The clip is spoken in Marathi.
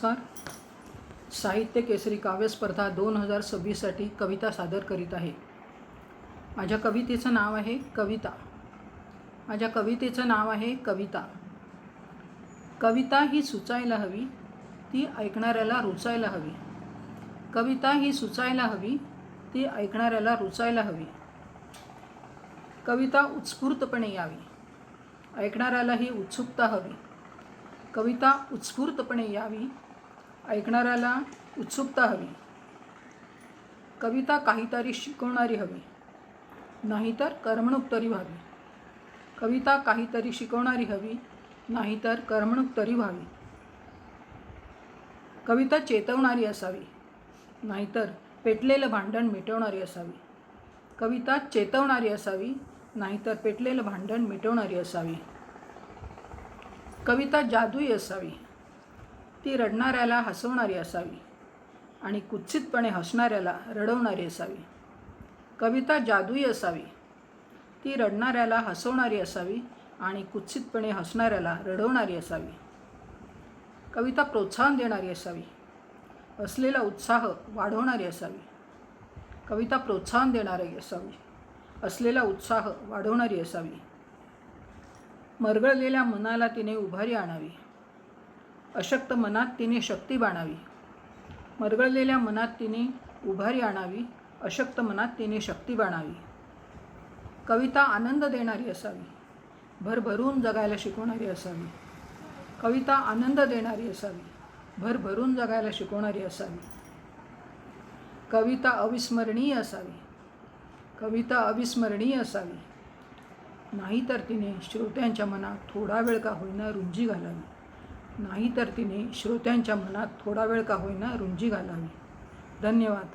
नमस्कार. साहित्य केसरी काव्य स्पर्धा 2026साठी कविता सादर करीत आहे. माझ्या कवितेचं नाव आहे कविता. माझ्या कवितेचं नाव आहे कविता. कविता ही सुचायला हवी, ती ऐकणाऱ्याला रुचायला हवी. कविता ही सुचायला हवी, ती ऐकणाऱ्याला रुचायला हवी. कविता उत्स्फूर्तपणे यावी, ऐकणाऱ्यालाही उत्सुकता हवी. कविता उत्स्फूर्तपणे यावी, ऐकणाऱ्याला उत्सुकता हवी. कविता काहीतरी शिकवणारी हवी, नाहीतर करमणूक तरी व्हावी. कविता काहीतरी शिकवणारी हवी, नाहीतर करमणूक तरी व्हावी. कविता चेतवणारी असावी, नाहीतर पेटलेलं भांडण मिटवणारी असावी. कविता चेतवणारी असावी, नाहीतर पेटलेलं भांडण मिटवणारी असावी. कविता जादुई असावी, ती रडणाऱ्याला हसवणारी असावी आणि कुत्सितपणे हसणाऱ्याला रडवणारी असावी. कविता जादुई असावी, ती रडणाऱ्याला हसवणारी असावी आणि कुत्सितपणे हसणाऱ्याला रडवणारी असावी. कविता प्रोत्साहन देणारी असावी, असलेला उत्साह वाढवणारी असावी. कविता प्रोत्साहन देणारी असावी, असलेला उत्साह वाढवणारी असावी. मरगळलेल्या मनाला तिने उभारी आणावी, अशक्त मनात तिने शक्ती बाणावी. मरगळलेल्या मनात तिने उभारी आणावी, अशक्त मनात तिने शक्ती बाणावी. कविता आनंद देणारी असावी, भरभरून जगायला शिकवणारी असावी. कविता आनंद देणारी असावी, भरभरून जगायला शिकवणारी असावी. कविता अविस्मरणीय असावी, कविता अविस्मरणीय असावी. नाहीतर तिने श्रोत्यांच्या मनात थोडा वेळ का होईना रुंजी घालावी. नाहीतर तिने श्रोत्यांच्या मनात थोडा वेळ का होईना रुंजी घालावी. धन्यवाद.